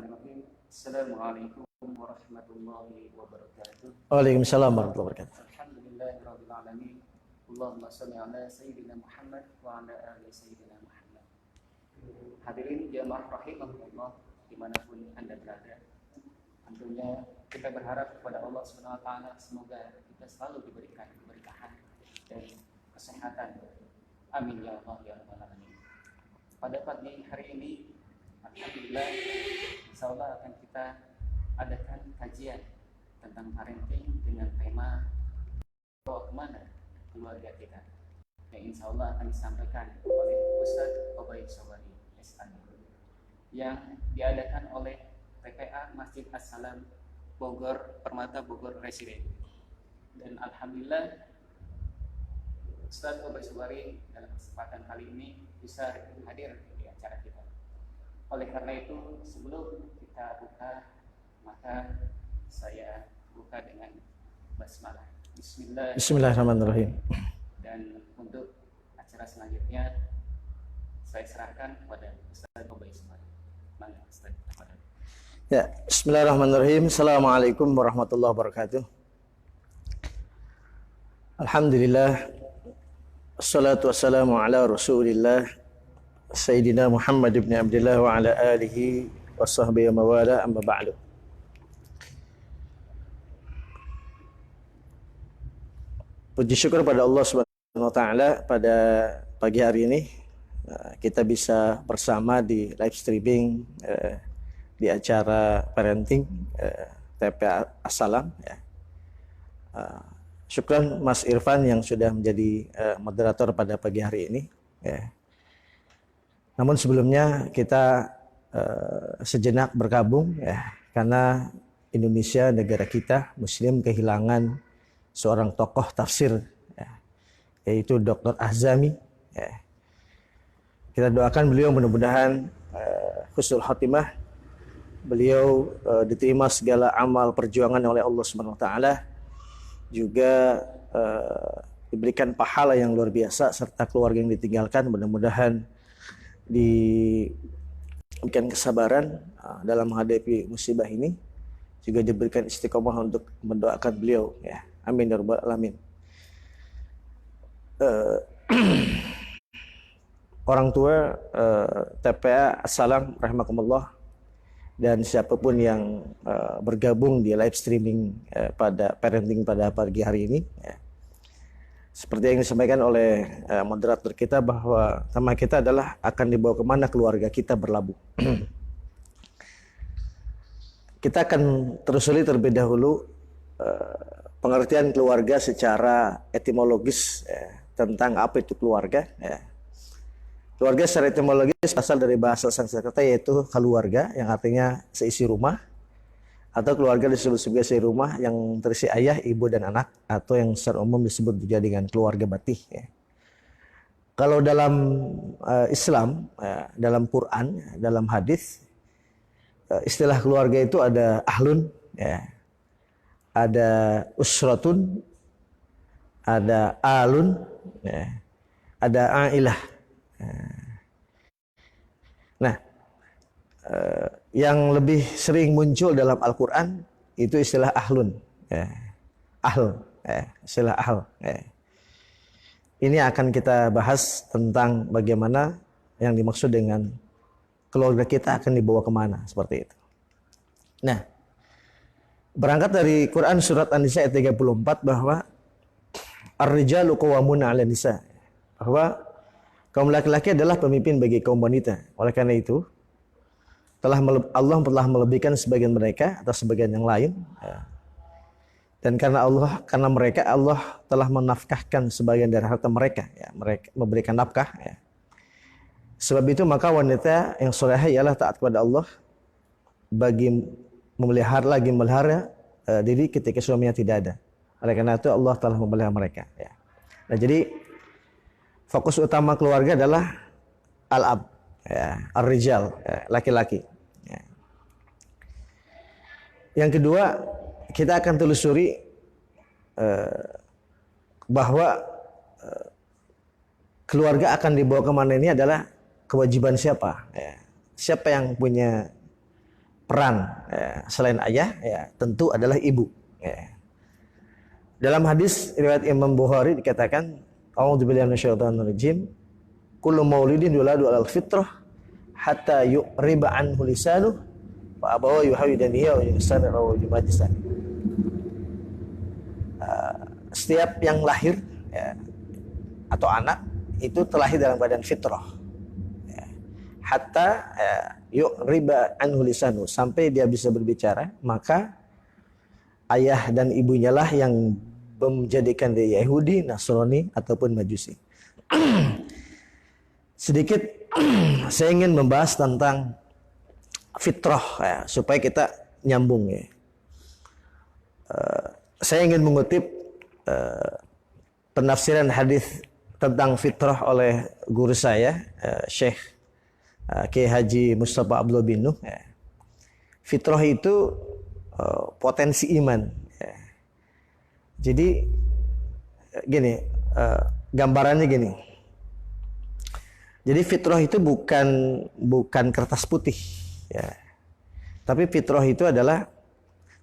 Bismillahirrahmanirrahim. Assalamualaikum warahmatullahi wabarakatuh. Waalaikumsalam warahmatullahi wabarakatuh. Alhamdulillahirabbil alamin. Allahumma shalli ala sayyidina Muhammad wa ala ali sayyidina Muhammad. Hadirin jamaah rahimakumullah dimanapun Anda berada. Tentunya kita berharap kepada Allah Subhanahu wa taala semoga kita selalu diberikan keberkahan dan kesehatan. Amin ya Allah ya rabbal alamin. Pada pagi hari ini alhamdulillah insyaallah akan kita adakan kajian tentang parenting dengan tema bawa kemana keluarga kita yang insyaallah akan disampaikan oleh Ustaz Obaid Sawari SAD yang diadakan oleh TPA Masjid As-Salam Bogor Permata Bogor Residen. Dan alhamdulillah Ustaz Obaid Sawari dalam kesempatan kali ini bisa hadir di acara kita. Oleh karena itu, sebelum kita buka, maka saya buka dengan basmalah. Bismillahirrahmanirrahim. Dan untuk acara selanjutnya, saya serahkan kepada Ustaz Obaid Sawari. Mangga Ustaz. Ya, Bismillahirrahmanirrahim. Assalamualaikum warahmatullahi wabarakatuh. Alhamdulillah. Assalatu wassalamu ala Rasulillah Sayyidina Muhammad ibn Abdullah wa ala alihi wa sahbihi wa mawala amma ba'du. Puji syukur pada Allah Subhanahu wa taala pada pagi hari ini kita bisa bersama di live streaming di acara parenting TPA As-Salam ya. Syukran Mas Irfan yang sudah menjadi moderator pada pagi hari ini ya. Namun sebelumnya kita sejenak berkabung ya, karena Indonesia negara kita Muslim kehilangan seorang tokoh tafsir ya, yaitu Dr. Azami ya. Kita doakan beliau mudah-mudahan husnul khatimah, beliau diterima segala amal perjuangan oleh Allah Subhanahu wa taala, juga diberikan pahala yang luar biasa serta keluarga yang ditinggalkan mudah-mudahan diberikan kesabaran dalam menghadapi musibah ini, juga diberikan istiqomah untuk mendoakan beliau ya. Amin ya rabbal alamin. Orang tua TPA As-Salam rahimakumullah dan siapapun yang bergabung di live streaming pada parenting pada pagi hari ini ya. Seperti yang disampaikan oleh moderator kita bahwa tema kita adalah akan dibawa kemana keluarga kita berlabuh. Kita akan telusuri terlebih dahulu pengertian keluarga secara etimologis tentang apa itu keluarga. Keluarga secara etimologis asal dari bahasa Sanskerta yaitu keluarga yang artinya seisi rumah, atau keluarga disebut sebagai rumah yang terisi ayah, ibu, dan anak, atau yang secara umum disebut juga dengan keluarga batih ya. Kalau dalam Islam, dalam Quran, dalam hadis, istilah keluarga itu ada ahlun ya, ada usratun, ada alun ya, ada ailah. Nah, yang lebih sering muncul dalam Al-Quran itu istilah ahlun ya. Ahl ya. Istilah ahl ya. Ini akan kita bahas tentang bagaimana yang dimaksud dengan keluarga kita akan dibawa kemana, seperti itu. Nah, berangkat dari Quran surat An-Nisa ayat 34 bahwa ar-rijalu qawwamuna 'alan nisa, bahwa kaum laki-laki adalah pemimpin bagi kaum wanita. Oleh karena itu Allah telah melebihkan sebagian mereka atas sebagian yang lain ya. Dan karena mereka Allah telah menafkahkan sebagian dari harta mereka ya, mereka memberikan nafkah ya. Sebab itu maka wanita yang salehah ialah taat kepada Allah bagi memelihara diri ketika suaminya tidak ada. Oleh karena itu Allah telah memelihara mereka ya. Nah, jadi fokus utama keluarga adalah al-ab ya, ar-rijal ya, laki-laki ya. Yang kedua, kita akan telusuri bahwa keluarga akan dibawa kemana ini adalah kewajiban siapa ya. Siapa yang punya peran selain ayah tentu adalah ibu. Dalam hadis riwayat Imam Bukhari dikatakan, a'udzubillahi minasyaitonir rajim, kullu maulidin yuladu 'alal fitrah hatta yu'riba anhu lisanuhu fa abawa yuhawidanihi wa yusana wa yumajjisan. Setiap yang lahir atau anak itu terlahir dalam badan fitrah. Hatta yu'riba anhu lisanu, sampai dia bisa berbicara, maka ayah dan ibunya lah yang menjadikan dia Yahudi, Nasrani ataupun Majusi. Sedikit saya ingin membahas tentang fitrah supaya kita nyambung ya. Saya ingin mengutip penafsiran hadis tentang fitrah oleh guru saya, Syekh Kiai Haji Mustafa Abdullah bin Nuh. Fitrah itu potensi iman. Jadi gini, gambarannya gini. Jadi fitrah itu bukan kertas putih, ya. Tapi fitrah itu adalah,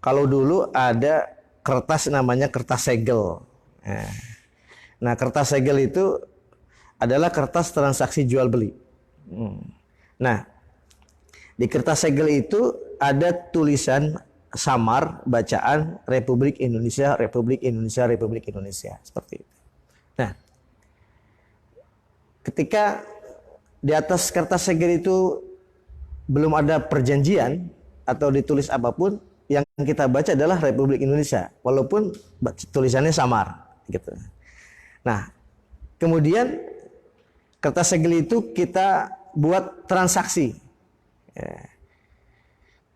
kalau dulu ada kertas namanya kertas segel. Nah, kertas segel itu adalah kertas transaksi jual beli. Nah, di kertas segel itu ada tulisan samar, bacaan Republik Indonesia, Republik Indonesia, Republik Indonesia, seperti itu. Nah, ketika di atas kertas segel itu belum ada perjanjian atau ditulis apapun, yang kita baca adalah Republik Indonesia, walaupun tulisannya samar, gitu. Nah, kemudian kertas segel itu kita buat transaksi,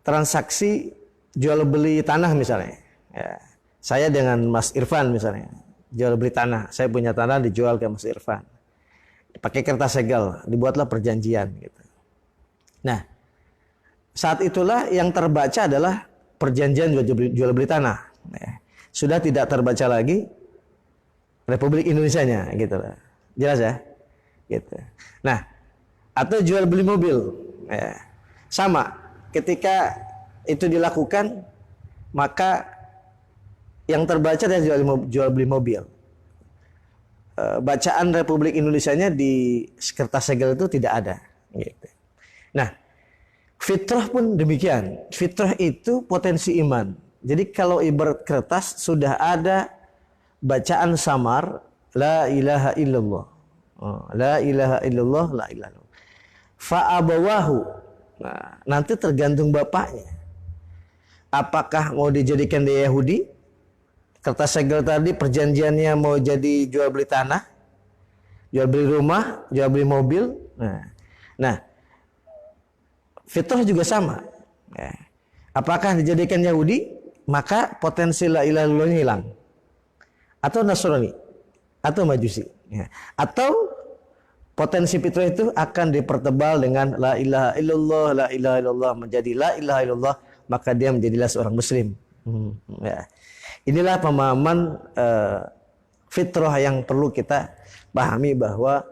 transaksi jual beli tanah misalnya. Saya dengan Mas Irfan misalnya, jual beli tanah. Saya punya tanah dijual ke Mas Irfan. Pakai kertas segel, dibuatlah perjanjian gitu. Nah, saat itulah yang terbaca adalah perjanjian jual beli tanah. Sudah tidak terbaca lagi Republik Indonesianya gitu. Jelas ya? Gitu. Nah, atau jual beli mobil. Sama, ketika itu dilakukan, maka yang terbaca adalah jual beli mobil. Bacaan Republik Indonesianya di kertas segel itu tidak ada. Gitu. Nah, fitrah pun demikian. Fitrah itu potensi iman. Jadi kalau ibarat kertas sudah ada bacaan samar, la ilaha illallah, la ilaha illallah, la ilaha illallah. Fa'abawahu. Nah, nanti tergantung bapaknya. Apakah mau dijadikan dia Yahudi? Kertas segel tadi perjanjiannya mau jadi jual beli tanah, jual beli rumah, jual beli mobil. Nah, fitrah juga sama. Apakah dijadikan Yahudi? Maka potensi la ilaha illallah hilang. Atau Nasrani, atau Majusi. Atau potensi fitrah itu akan dipertebal dengan la ilaha illallah, la ilaha illallah menjadi la ilaha illallah, maka dia menjadilah seorang muslim. Inilah pemahaman fitrah yang perlu kita pahami, bahwa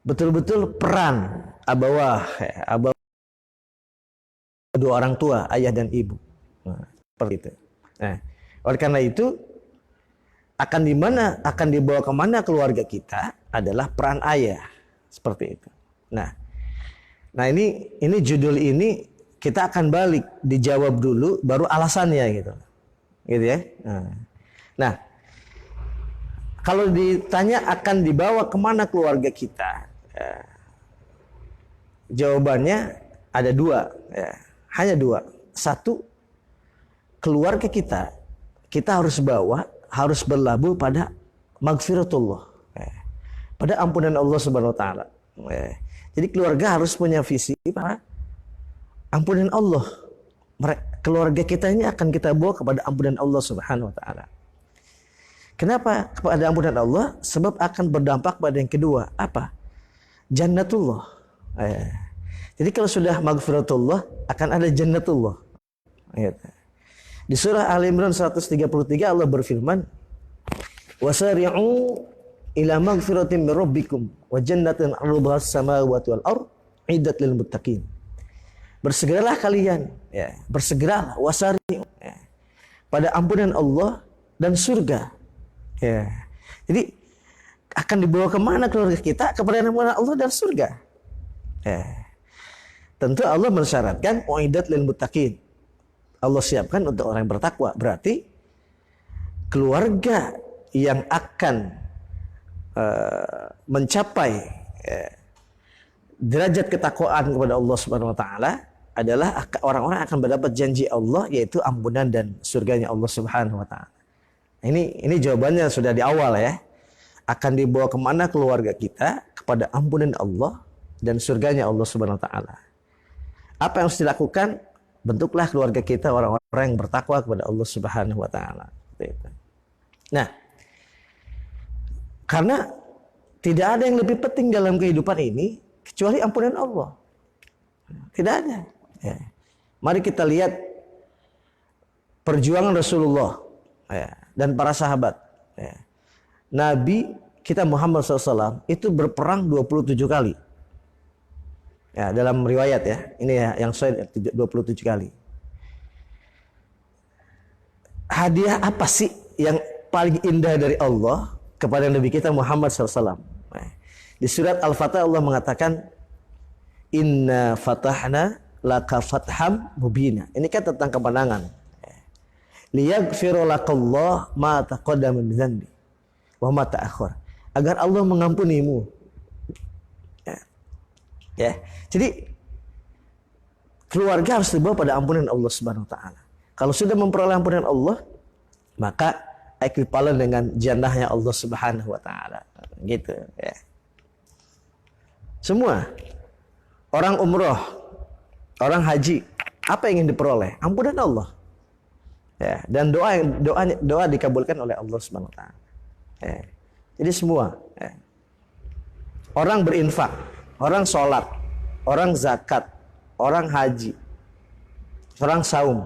betul-betul peran abawah dua orang tua, ayah dan ibu. Seperti itu. Oleh karena itu, akan dibawa kemana keluarga kita adalah peran ayah, seperti itu. Nah ini judul ini kita akan balik, dijawab dulu, baru alasannya gitu ya. Nah, kalau ditanya akan dibawa kemana keluarga kita, jawabannya ada dua, hanya dua. Satu, keluarga kita harus berlabuh pada magfiratullah, pada ampunan Allah Subhanahu wa taala. Jadi keluarga harus punya visi pada ampunan Allah. Keluarga kita ini akan kita bawa kepada ampunan Allah Subhanahu wa taala. Kenapa kepada ampunan Allah? Sebab akan berdampak pada yang kedua, apa? Jannatullah. Jadi kalau sudah magfiratullah, akan ada jannatullah. Di surah Al Imran 133 Allah berfirman, wasari'u ila magfiratin min rabbikum wa jannatin 'arduha as-samawati wal ardh 'iddat lil muttaqin. Bersegeralah kalian, ya, bersegeralah wasari, ya, pada ampunan Allah dan surga. Ya. Jadi akan dibawa kemana keluarga kita? Kepada ampunan Allah dan surga. Ya. Tentu Allah mensyaratkan uiddat lil muttaqin. Allah siapkan untuk orang yang bertakwa. Berarti keluarga yang akan mencapai derajat ketakwaan kepada Allah Subhanahu wa taala adalah orang-orang akan mendapat janji Allah, yaitu ampunan dan surganya Allah Subhanahu wa taala. Ini jawabannya sudah di awal ya. Akan dibawa kemana keluarga kita? Kepada ampunan Allah dan surganya Allah Subhanahu wa taala. Apa yang harus dilakukan? Bentuklah keluarga kita orang-orang yang bertakwa kepada Allah Subhanahu wa taala. Nah, karena tidak ada yang lebih penting dalam kehidupan ini kecuali ampunan Allah. Tidak ada. Ya. Mari kita lihat perjuangan Rasulullah, ya, dan para sahabat. Ya. Nabi kita Muhammad SAW itu berperang 27 kali. Ya, dalam riwayat ya. Ini ya yang saya 27 kali. Hadiah apa sih yang paling indah dari Allah kepada Nabi kita Muhammad SAW? Di surat Al-Fatah Allah mengatakan, Inna fatahna laka fatham mubina. Ini kan tentang kemenangan. Liyaghfira lakallah ma taqaddama min dzanbi wa ma ta'akhkhar. Agar Allah mengampunimu. Ya. Jadi keluarga harus dibawa pada ampunan Allah Subhanahu wa taala. Kalau sudah memperoleh ampunan Allah, maka equivalent dengan jannahnya Allah Subhanahu wa taala. Gitu ya. Semua orang umroh, orang haji, apa yang ingin diperoleh? Ampunan Allah. Ya, dan doa dikabulkan oleh Allah Subhanahu wa taala. Ya. Jadi semua, ya. Orang berinfak, orang sholat, orang zakat, orang haji, orang saum.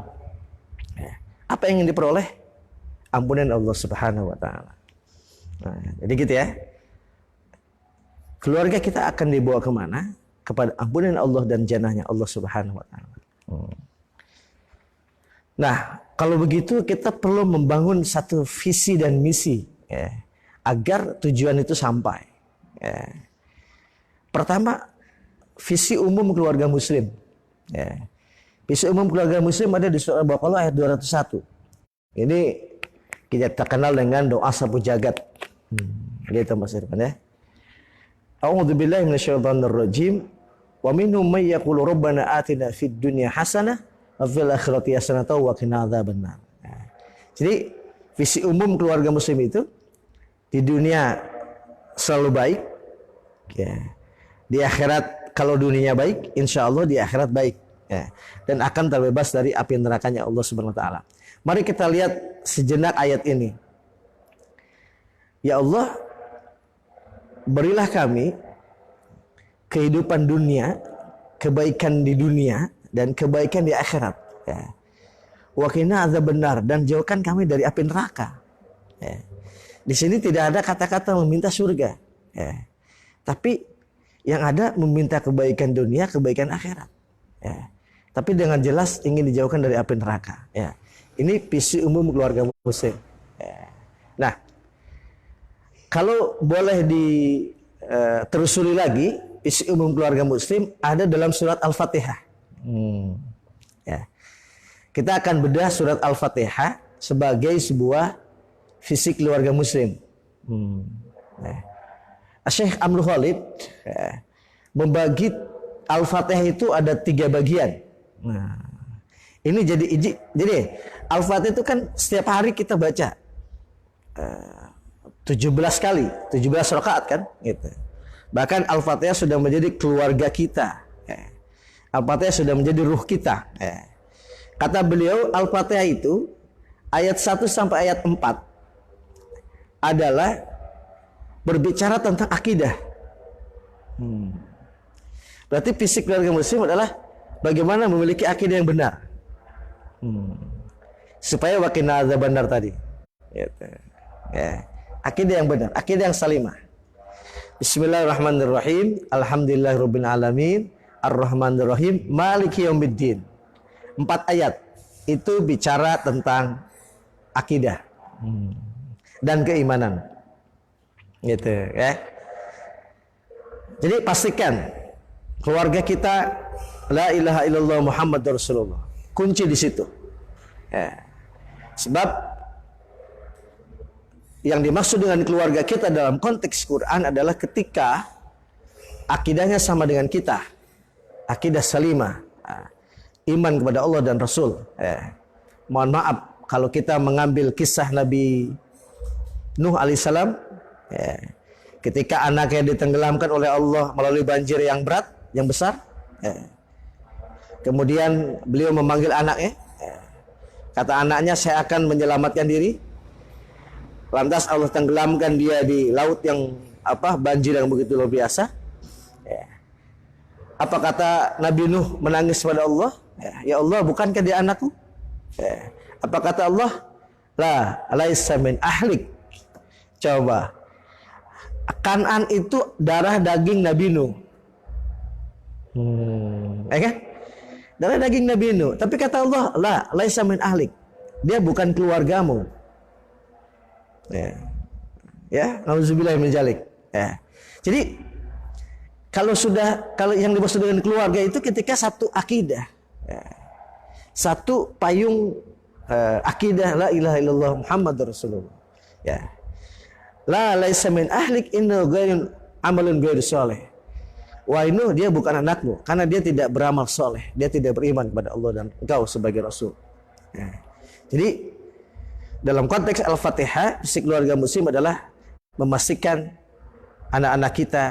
Ya. Apa yang ingin diperoleh? Ampunan Allah Subhanahu wa taala. Nah, jadi gitu ya. Keluarga kita akan dibawa kemana? Kepada ampunan Allah dan jannahnya Allah Subhanahu wa taala. Nah, kalau begitu kita perlu membangun satu visi dan misi, ya, agar tujuan itu sampai. Ya. Pertama, visi umum keluarga muslim. Ya. Visi umum keluarga muslim ada di surah Al-Baqarah ayat 201. Ini kita terkenal dengan doa sapu jagat. Gitu Mas Irfan ya. A'udzubillahi minasyaitonir rajim. Wa minhum may yaqulu rabbana atina fid dunya hasanah wa fil akhirati hasanah wa qina adzabannar. Jadi visi umum keluarga muslim itu di dunia selalu baik, ya. Di akhirat kalau dunia baik, insya Allah di akhirat baik, ya. Dan akan terbebas dari api nerakanya Allah Subhanahu wa taala. Mari kita lihat sejenak ayat ini. Ya Allah, berilah kami kehidupan dunia, kebaikan di dunia dan kebaikan di akhirat. Ya. Wa qina adzabannar, dan jauhkan kami dari api neraka. Ya. Di sini tidak ada kata-kata meminta surga. Ya. Tapi yang ada meminta kebaikan dunia, kebaikan akhirat. Ya. Tapi dengan jelas ingin dijauhkan dari api neraka. Ya. Ini visi umum keluarga muslim. Ya. Nah, kalau boleh ditelusuri lagi, visi umum keluarga muslim ada dalam surat Al-Fatihah. Ya. Kita akan bedah surat Al-Fatihah sebagai sebuah visi keluarga muslim. Ya. Syekh Amrul Khalid, ya, membagi Al-Fatihah itu ada 3 bagian. Nah, ini jadi Al-Fatihah itu kan setiap hari kita baca 17 kali, 17 rakaat kan, gitu. Bahkan Al-Fatihah sudah menjadi keluarga kita. Ya. Al-Fatihah sudah menjadi ruh kita. Ya. Kata beliau, Al-Fatihah itu ayat 1 sampai ayat 4 adalah berbicara tentang akidah. Berarti fisik keluarga muslim adalah bagaimana memiliki akidah yang benar. Supaya waqina adzabannar tadi. Gitu. Ya. Akidah yang benar, akidah yang salimah. Bismillahirrahmanirrahim. Alhamdulillahirabbil alamin. Ar-Rahmanir Rahim, Maliki Yaumiddin. 4 ayat itu bicara tentang akidah dan keimanan. Gitu ya. Jadi pastikan keluarga kita la ilaha illallah Muhammadur Rasulullah. Kunci di situ. Ya. Sebab yang dimaksud dengan keluarga kita dalam konteks Quran adalah ketika akidahnya sama dengan kita. Akidah salimah. Iman kepada Allah dan Rasul. Mohon maaf kalau kita mengambil kisah Nabi Nuh alaihissalam, ketika anaknya ditenggelamkan oleh Allah melalui banjir yang berat, yang besar, kemudian beliau memanggil anaknya, kata anaknya, saya akan menyelamatkan diri. Lantas Allah tenggelamkan dia di laut yang banjir yang begitu luar biasa. Apa kata Nabi Nuh menangis kepada Allah? Ya Allah, bukankah dia anakku? Apa kata Allah? La laisa min ahlik. Coba, Kan'an itu darah daging Nabi Nuh. Kan? Darah daging Nabi Nuh. Tapi kata Allah, la laisa min ahlik. Dia bukan keluargamu. Ya, nauzubillah min dzalik. Jadi kalau yang dimaksud dengan keluarga itu ketika satu akidah, satu payung akidah la ilaha illallah Muhammadur Rasulullah. Ya. La laisa min ahlik inna ghairun amalun ghairu saleh. Wah, Nuh, dia bukan anakmu karena dia tidak beramal soleh, dia tidak beriman kepada Allah dan engkau sebagai Rasul. Jadi dalam konteks Al-Fatihah, si keluarga muslim adalah memastikan anak-anak kita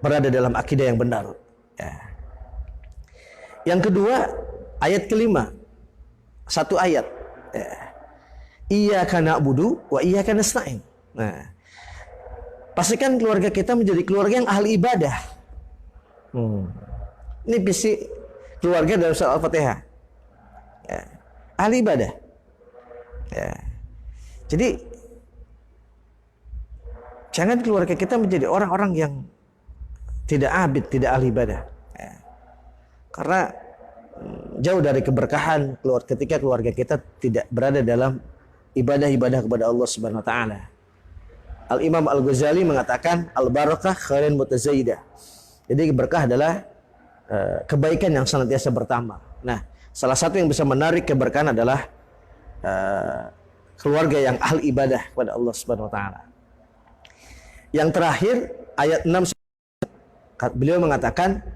berada dalam akidah yang benar. Yang kedua, ayat kelima, satu ayat. Iyyaka na'budu wa iyyaka nasta'in. Nah, pastikan keluarga kita menjadi keluarga yang ahli ibadah. Ini visi keluarga dalam surah Al-Fatihah. Ahli ibadah. Jadi jangan keluarga kita menjadi orang-orang yang tidak abid, tidak ahli ibadah. Karena jauh dari keberkahan ketika keluarga kita tidak berada dalam ibadah-ibadah kepada Allah Subhanahu wa taala. Al-Imam Al-Ghazali mengatakan al-barakah khairin mutazaidah. Jadi berkah adalah kebaikan yang senantiasa bertambah. Nah, salah satu yang bisa menarik keberkahan adalah keluarga yang ahli ibadah kepada Allah Subhanahu wa taala. Yang terakhir ayat 6, beliau mengatakan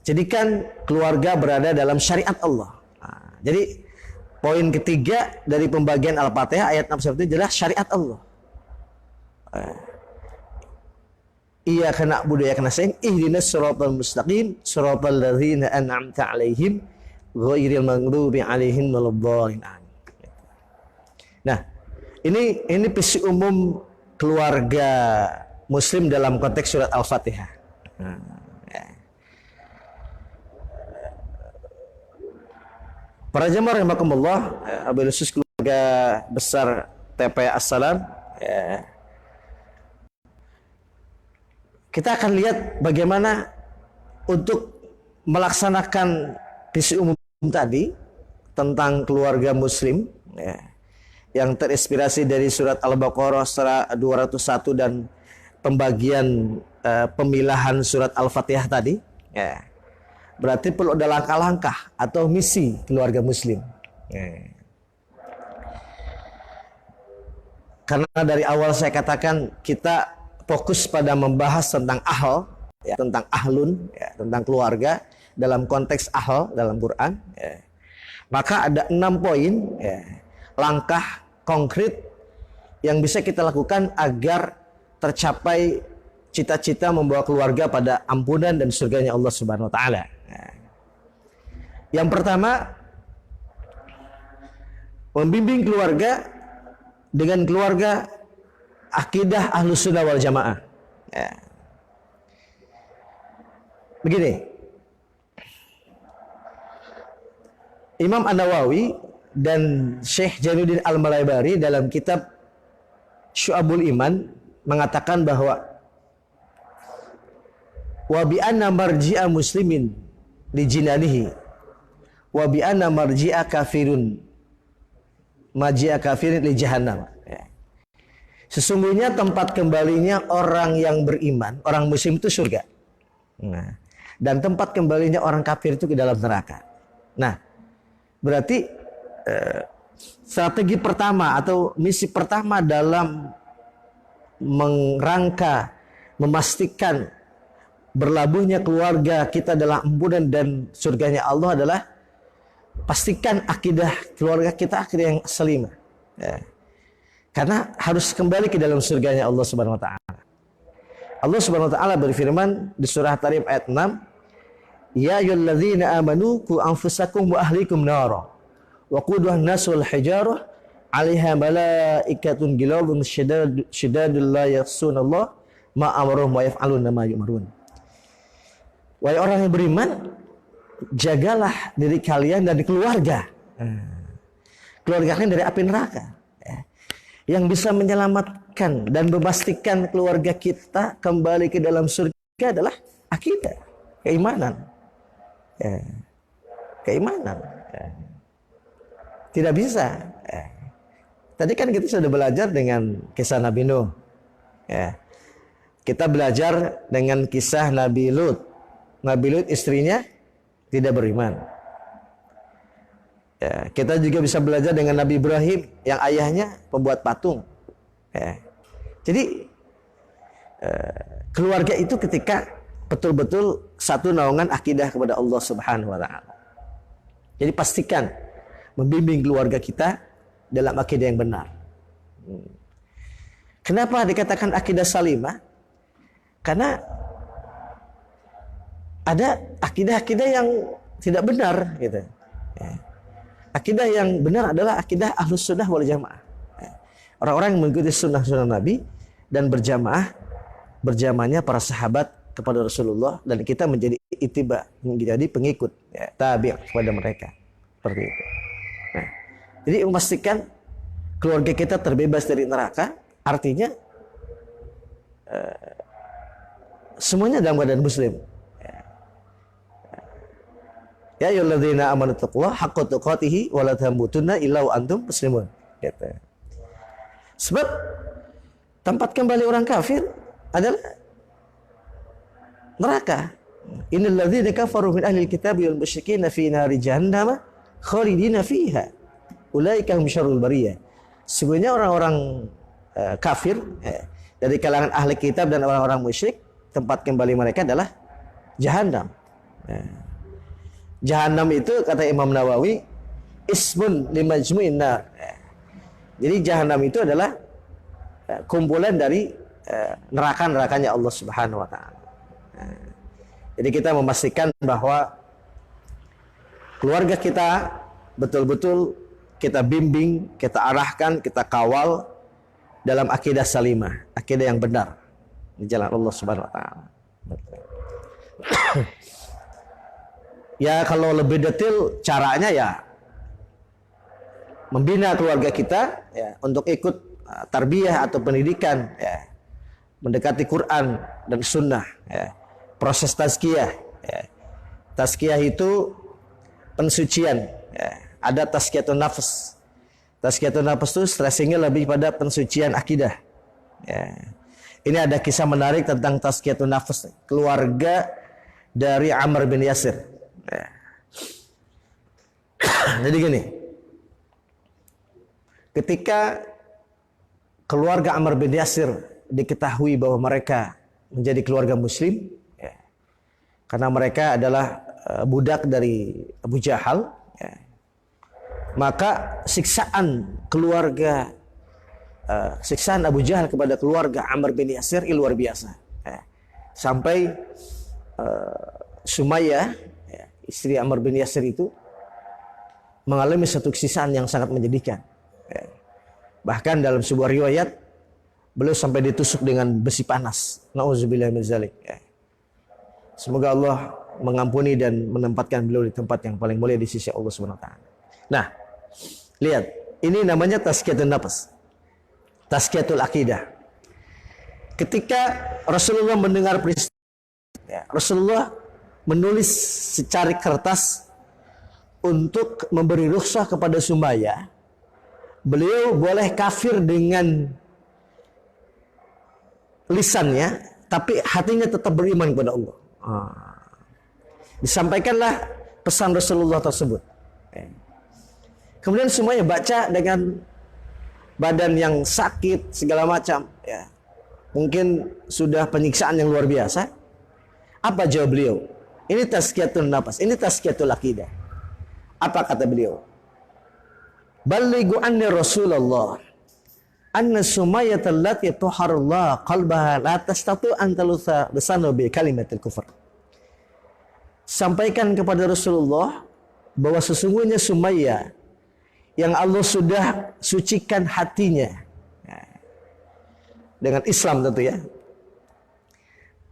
jadikan keluarga berada dalam syariat Allah. Jadi poin ketiga dari pembagian Al-Fatihah ayat 6 itu adalah syariat Allah. Iyyaka na'budu wa iyyaka nasta'in ihdinas siratal mustaqim siratal ladzina an'amta 'alaihim ghairil maghdubi 'alaihim waladdallin. Nah, ini visi umum keluarga muslim dalam konteks surat Al-Fatihah. Para jemaah rahimakumullah, Abil khusus keluarga besar TP As-Salam, kita akan lihat bagaimana untuk melaksanakan visi umum tadi tentang keluarga muslim, yang terinspirasi dari surat Al-Baqarah surah 201 dan pembagian pemilahan surat Al-Fatihah tadi. Berarti perlu ada langkah-langkah atau misi keluarga muslim. Karena dari awal saya katakan kita fokus pada membahas tentang tentang ahlun, tentang keluarga dalam konteks dalam Quran. Maka ada 6 poin langkah konkret yang bisa kita lakukan agar tercapai cita-cita membawa keluarga pada ampunan dan surganya Allah Subhanahu wa taala. Yang pertama, membimbing keluarga dengan keluarga akidah Ahlus Sunnah wal Jamaah. Begini, Imam An-Nawawi dan Syekh Jainuddin Al-Malaybari dalam kitab Syu'abul Iman mengatakan bahwa wa bi anna marji'a muslimin li jinanihi wa bi anna marji'a kafirin li jahannam. Sesungguhnya tempat kembalinya orang yang beriman, orang muslim itu surga. Nah, dan tempat kembalinya orang kafir itu ke dalam neraka. Nah, berarti strategi pertama atau misi pertama dalam merangka memastikan berlabuhnya keluarga kita dalam ampunan dan surganya Allah adalah pastikan akidah keluarga kita akidah yang salimah. Karena harus kembali ke dalam surganya Allah Subhanahu wa taala. Allah Subhanahu wa taala berfirman di surah Tarim ayat 6, ya ayyuhalladzina amanu qu anfusakum wa ahlikum nara wa quduha an-nasu wal hijarah 'alaiha malaikatun ghiladun syidadun la ya'sunallah ma amaruhum wa yaf'aluna ma yu'marun. Wahai orang yang beriman, jagalah diri kalian dan keluarga. Keluarga kalian dari api neraka. Yang bisa menyelamatkan dan memastikan keluarga kita kembali ke dalam surga adalah akidah, keimanan. Keimanan. Tidak bisa. Tadi kan kita sudah belajar dengan kisah Nabi Nuh. Kita belajar dengan kisah Nabi Lut. Nabi Lut istrinya tidak beriman. Kita juga bisa belajar dengan Nabi Ibrahim yang ayahnya pembuat patung. Jadi keluarga itu ketika betul-betul satu naungan akidah kepada Allah Subhanahu wa taala. Jadi pastikan membimbing keluarga kita dalam akidah yang benar. Kenapa dikatakan akidah salimah? Karena ada akidah-akidah yang tidak benar gitu. Akidah yang benar adalah akidah Ahlus Sunnah wal Jamaah. Orang-orang yang mengikuti sunnah-sunnah Nabi dan berjamaahnya para sahabat kepada Rasulullah, dan kita menjadi ittiba, menjadi pengikut, tabi' kepada mereka. Seperti itu. Nah, jadi memastikan keluarga kita terbebas dari neraka, artinya semuanya dalam keadaan muslim. Ya ayyuhalladzina amanu taqullaha haqqa tuqatih wa la tamutunna illa wa antum muslimun. Gitu. Sebab tempat kembali orang kafir adalah neraka. Innal ladzina kafaru min ahlil kitabi wal musyrikin fi nari jahannam khalidina fiha. Ulaika hum syarrul bariyah. Sebenarnya orang-orang kafir dari kalangan ahli kitab dan orang-orang musyrik, tempat kembali mereka adalah jahannam. Jahannam itu kata Imam Nawawi ismun limajmu'in nar. Jadi jahannam itu adalah kumpulan dari neraka-nerakanya Allah Subhanahu wa taala. Jadi kita memastikan bahwa keluarga kita betul-betul kita bimbing, kita arahkan, kita kawal dalam akidah salimah, akidah yang benar di jalan Allah Subhanahu wa taala. Ya kalau lebih detail caranya ya membina keluarga kita ya, untuk ikut tarbiyah atau pendidikan ya, mendekati Quran dan Sunnah ya. Proses tazkiyah ya. Tazkiyah itu pensucian ya. Ada tazkiyatun nafs. Tazkiyatun nafs itu stressingnya lebih pada pensucian akidah ya. Ini ada kisah menarik tentang tazkiyatun nafs, keluarga dari Amr bin Yasir ya. Jadi gini, ketika keluarga Amr bin Yasir diketahui bahwa mereka menjadi keluarga muslim ya, karena mereka adalah budak dari Abu Jahal ya, maka siksaan Abu Jahal kepada keluarga Amr bin Yasir luar biasa ya. Sampai Sumayyah ya, istri Amr bin Yasir itu mengalami satu siksaan yang sangat menyedihkan ya. Bahkan dalam sebuah riwayat beliau sampai ditusuk dengan besi panas. Nauzubillah min dzalik ya. Semoga Allah mengampuni dan menempatkan beliau di tempat yang paling mulia di sisi Allah Subhanahu wa taala. Nah, lihat, ini namanya tazkiyatun nafs. Tazkiyatul akidah. Ketika Rasulullah mendengar peristiwa Ya, Rasulullah menulis secari kertas untuk memberi rukhsah kepada Sumayyah. Beliau boleh kafir dengan lisannya, tapi hatinya tetap beriman kepada Allah. Disampaikanlah pesan Rasulullah tersebut. Kemudian Sumayyah baca dengan badan yang sakit segala macam. Ya. Mungkin sudah penyiksaan yang luar biasa. Apa jawab beliau? Ini tazkiyatun nafas, ini tazkiyatul aqidah. Apa kata beliau? Ballighu anni Rasulullah anna Sumayyah allati tuharullah qalbaha la tastatu an talutha lisanu bi kalimatil kufr. Sampaikan kepada Rasulullah bahwa sesungguhnya Sumayyah yang Allah sudah sucikan hatinya dengan Islam tentu ya,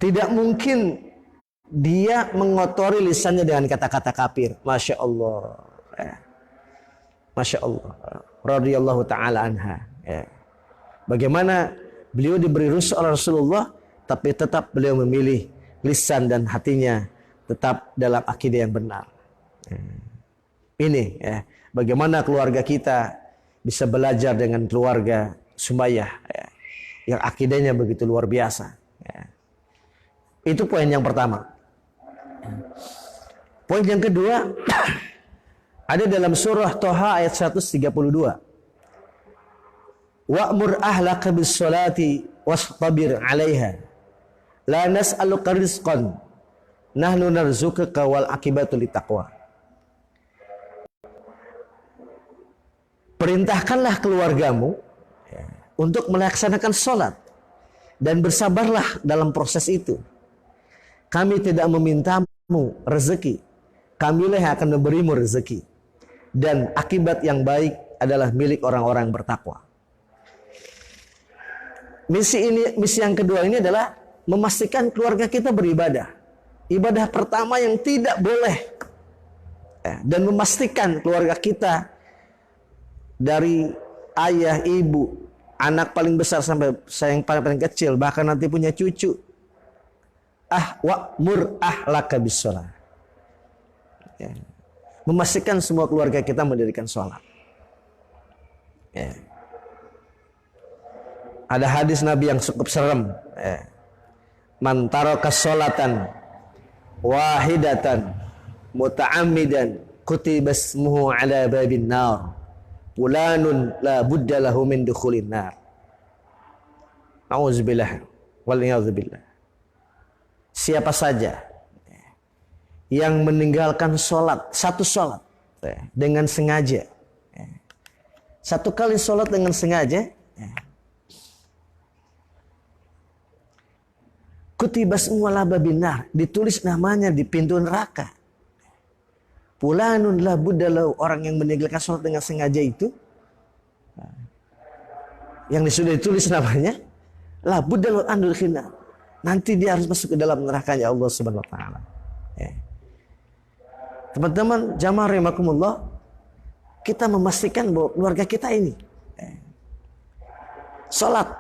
tidak mungkin dia mengotori lisannya dengan kata-kata kafir. Masya Allah. Masya Allah, radhiyallahu ta'ala anha. Ya. Bagaimana beliau diberi rukhsah oleh Rasulullah, tapi tetap beliau memilih lisan dan hatinya tetap dalam akidah yang benar. Ini ya, bagaimana keluarga kita bisa belajar dengan keluarga Sumayyah ya, yang akidahnya begitu luar biasa. Ya. Itu poin yang pertama. Poin yang kedua ada dalam surah Thaha ayat 132. Wa'mur ahlaka bis salati wastabir 'alaiha. La nas'aluka rizqan. Nahnu narzuquka wal akibatu littaqwa. Perintahkanlah keluargamu untuk melaksanakan salat dan bersabarlah dalam proses itu. Kami tidak memintamu rezeki. Kamilah yang akan memberimu rezeki. Dan akibat yang baik adalah milik orang-orang yang bertakwa. Misi yang kedua ini adalah memastikan keluarga kita beribadah. Ibadah pertama yang tidak boleh. Dan memastikan keluarga kita dari ayah, ibu, anak paling besar sampai yang paling kecil, bahkan nanti punya cucu. Wa'mur ahlaka bis shalah. Ya. Memastikan semua keluarga kita mendirikan sholat. Ya. Ada hadis Nabi yang cukup serem. Ya. Man taraka sholatan wahidatan muta'ammidan kutiba ismuhu ala babin nar. Fulanun la budda lahu min dukhulin nar. Auzubillah wal iyadzubillah. Siapa saja yang meninggalkan sholat, satu sholat dengan sengaja, satu kali sholat dengan sengaja, kutibas ala babin nar, ditulis namanya di pintu neraka. Fulanun la budda lahu, orang yang meninggalkan sholat dengan sengaja itu, yang sudah ditulis namanya, la budda lahu an dukhulin nar, nanti dia harus masuk ke dalam nerakanya Allah Subhanahu wa taala. Teman-teman jamaah rahimakumullah, kita memastikan bahwa keluarga kita ini salat.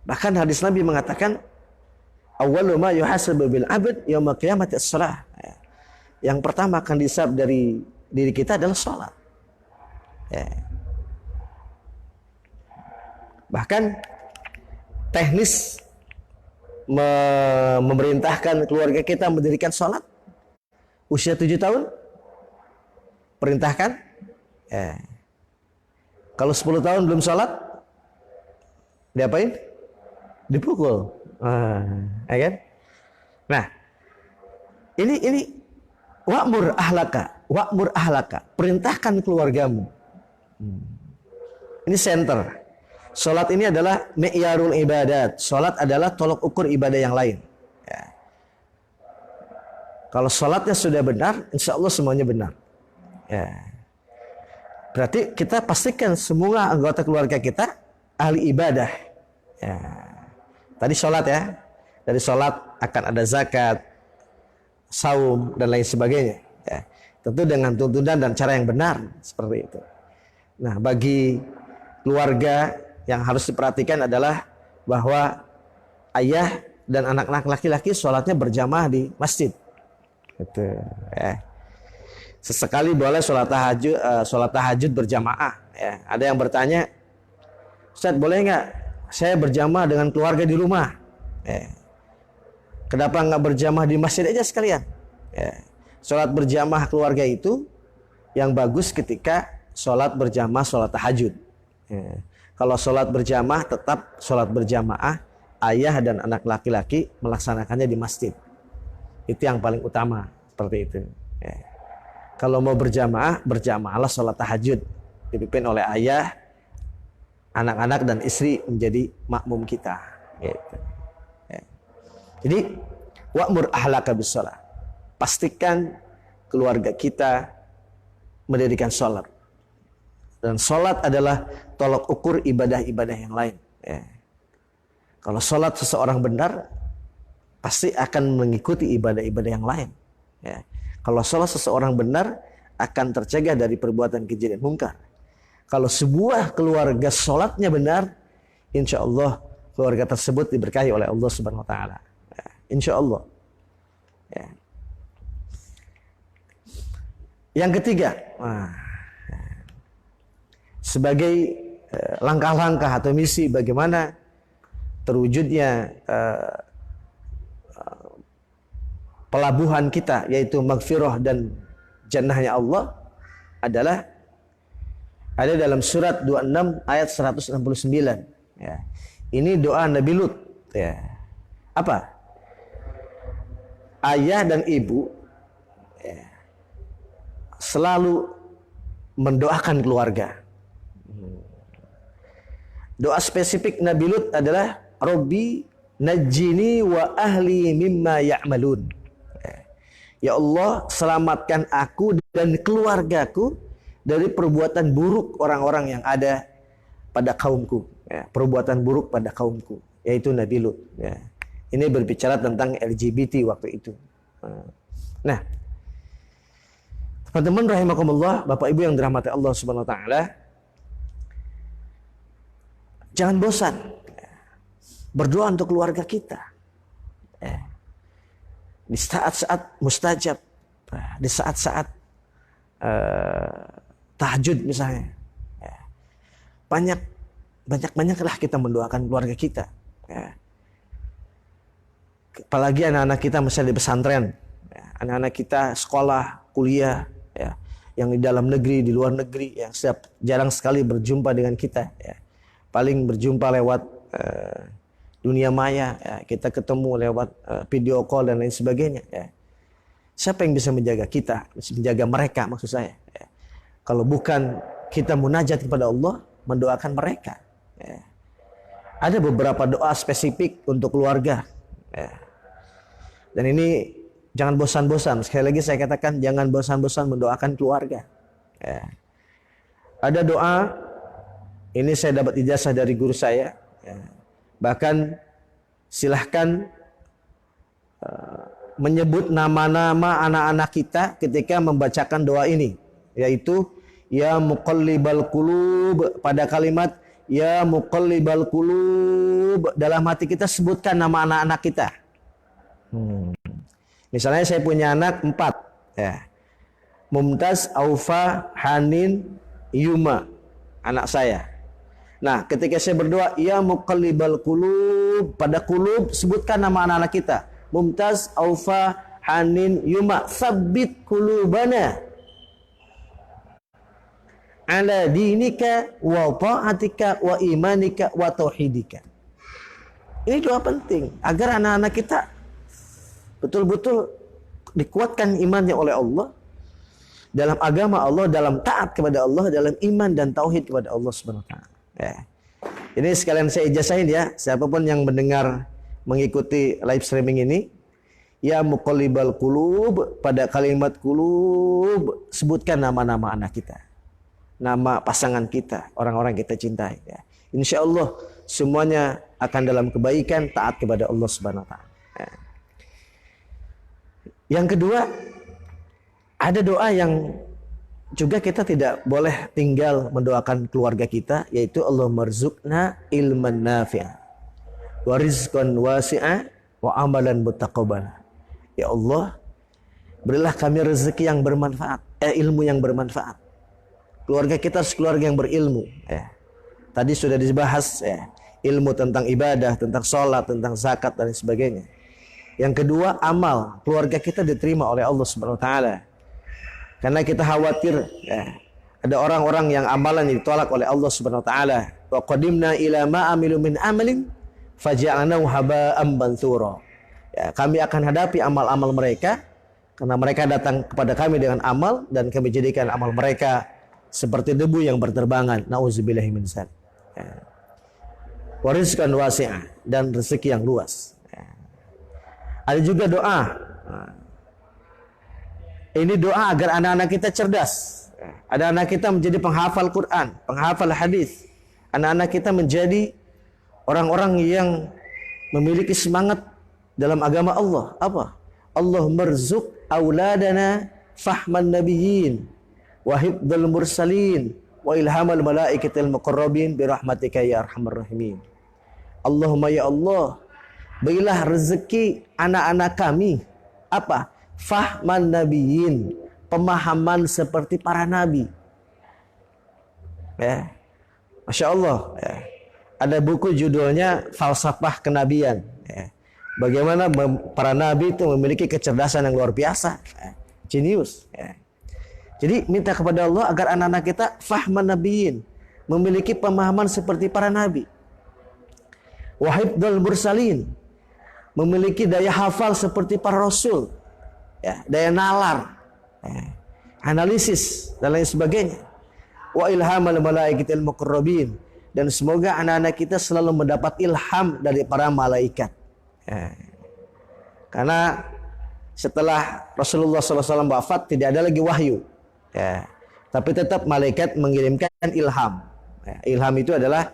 Bahkan hadis Nabi mengatakan awwalu ma yuhasabu bil 'abd yaumil qiyamati as-shalah. Yang pertama akan dihisab dari diri kita adalah salat. Bahkan teknis memerintahkan keluarga kita mendirikan salat. Usia 7 tahun perintahkan. Kalau 10 tahun belum sholat, diapain? Dipukul. Ya kan? Nah, ini wa'mur ahlaka, perintahkan keluargamu. Ini center. Sholat ini adalah mi'yarul ibadat. Sholat adalah tolok ukur ibadah yang lain. Kalau sholatnya sudah benar, insya Allah semuanya benar. Berarti kita pastikan semua anggota keluarga kita ahli ibadah. Tadi sholat ya. Dari sholat akan ada zakat, saum, dan lain sebagainya. Tentu dengan tuntunan dan cara yang benar. Seperti itu. Nah, bagi keluarga yang harus diperhatikan adalah bahwa ayah dan anak-anak laki-laki sholatnya berjamaah di masjid. Gitu. Sesekali boleh sholat tahajud berjamaah. Ada yang bertanya, Ustaz boleh nggak saya berjamaah dengan keluarga di rumah? Kenapa nggak berjamaah di masjid aja sekalian? Sholat berjamaah keluarga itu yang bagus ketika sholat berjamaah sholat tahajud. Kalau sholat berjamaah tetap sholat berjamaah, ayah dan anak laki-laki melaksanakannya di masjid. Itu yang paling utama, seperti itu. Kalau mau berjamaah, berjamaahlah sholat tahajud, dipimpin oleh ayah, anak-anak dan istri menjadi makmum kita. Gitu. Jadi wa'mur ahlaka bis-shalah. Pastikan keluarga kita mendirikan sholat. Dan sholat adalah tolok ukur ibadah-ibadah yang lain. Kalau sholat seseorang benar, pasti akan mengikuti ibadah-ibadah yang lain. Kalau sholat seseorang benar, akan tercegah dari perbuatan keji dan mungkar. Kalau sebuah keluarga sholatnya benar, insya Allah keluarga tersebut diberkahi oleh Allah Subhanahu Wa Taala. Insya Allah. Yang ketiga, sebagai langkah-langkah atau misi bagaimana terwujudnya pelabuhan kita, yaitu maghfirah dan jannahnya Allah, adalah ada dalam surat 26 ayat 169. Ini doa Nabi Lut. Apa? Ayah dan ibu selalu mendoakan keluarga. Doa spesifik Nabi Lut adalah Rabbi najjini wa ahli mimma ya'malun. Ya Allah, selamatkan aku dan keluargaku dari perbuatan buruk orang-orang yang ada pada kaumku. Perbuatan buruk pada kaumku, yaitu Nabi Lut. Ini berbicara tentang LGBT waktu itu. Nah, teman-teman rahimakumullah, Bapak Ibu yang dirahmati Allah Subhanahu Wa Taala, jangan bosan berdoa untuk keluarga kita. Di saat-saat mustajab, di saat-saat tahajud misalnya, banyaklah kita mendoakan keluarga kita. Apalagi anak-anak kita misalnya di pesantren, anak-anak kita sekolah, kuliah, yang di dalam negeri, di luar negeri, yang jarang sekali berjumpa dengan kita, paling berjumpa lewat dunia maya, kita ketemu lewat video call dan lain sebagainya. Siapa yang bisa menjaga kita, bisa menjaga mereka maksud saya? Kalau bukan kita munajat kepada Allah, mendoakan mereka. Ada beberapa doa spesifik untuk keluarga. Dan ini jangan bosan-bosan. Sekali lagi saya katakan, jangan bosan-bosan mendoakan keluarga. Ada doa, ini saya dapat ijazah dari guru saya. Bahkan silahkan menyebut nama-nama anak-anak kita ketika membacakan doa ini, yaitu ya muqallibal qulub. Pada kalimat ya muqallibal qulub, dalam hati kita sebutkan nama anak-anak kita. Misalnya saya punya anak 4, Mumtaz, Aufa, Hanin, Yuma, anak saya. Nah, ketika saya berdoa, ya muqallibal qulub, pada qulub sebutkan nama anak-anak kita. Mumtaz, Aufa, Hanin, Yuma, tsabbit qulubana ala dinika wa ta'atika wa imanika wa tauhidika. Ini doa penting agar anak-anak kita betul-betul dikuatkan imannya oleh Allah, dalam agama Allah, dalam taat kepada Allah, dalam iman dan tauhid kepada Allah Subhanahu wa taala. Ini sekalian saya ijazahin ya, siapapun yang mendengar mengikuti live streaming ini, ya muqallibal qulub, pada kalimat qulub sebutkan nama-nama anak kita, nama pasangan kita, orang-orang kita cintai. Insya Allah semuanya akan dalam kebaikan, taat kepada Allah Subhanahu wa taala. Yang kedua, ada doa yang juga kita tidak boleh tinggal mendoakan keluarga kita, yaitu Allah marzuqna ilman nafi'a wa rizqan wasi'a wa amalan muttaqabbala. Ya Allah, berilah kami rezeki yang bermanfaat, ilmu yang bermanfaat. Keluarga kita harus keluarga yang berilmu. Tadi sudah dibahas ilmu tentang ibadah, tentang sholat, tentang zakat dan sebagainya. Yang kedua, amal keluarga kita diterima oleh Allah Subhanahu wa taala. Karena kita khawatir ada orang-orang yang amalan ditolak oleh Allah Subhanahu wa taala. Wa qadimna ila ma amilu min amalin faja'alnahu haba'an mantsura. Kami akan hadapi amal-amal mereka karena mereka datang kepada kami dengan amal dan kami jadikan amal mereka seperti debu yang berterbangan. Nauzubillahi min dzalik. Wa rizqan wasi'ah, dan rezeki yang luas. Ada juga doa. Ini doa agar anak-anak kita cerdas. Ada anak kita menjadi penghafal Quran, penghafal hadis. Anak-anak kita menjadi orang-orang yang memiliki semangat dalam agama Allah. Apa? Allah merzuq auladana fahman nabiyyin wa hifdzal mursalin wa ilhamal malaikatil muqarrabin bi rahmatika ya arhamar rahimin. Allahumma ya Allah, berilah rezeki anak-anak kami apa? Fahman nabiyyin, pemahaman seperti para nabi. Masya Allah. Ada buku judulnya Falsafah Kenabian. Bagaimana para nabi itu memiliki kecerdasan yang luar biasa. Jenius. Jadi minta kepada Allah agar anak-anak kita fahman nabiyyin, memiliki pemahaman seperti para nabi. Wa hifdzal mursalin, memiliki daya hafal seperti para rasul. Daya nalar, analisis dan lain sebagainya. Wa ilhamal malaikatil muqarrabin, dan semoga anak-anak kita selalu mendapat ilham dari para malaikat. Karena setelah Rasulullah SAW wafat tidak ada lagi wahyu, tapi tetap malaikat mengirimkan ilham. Ilham itu adalah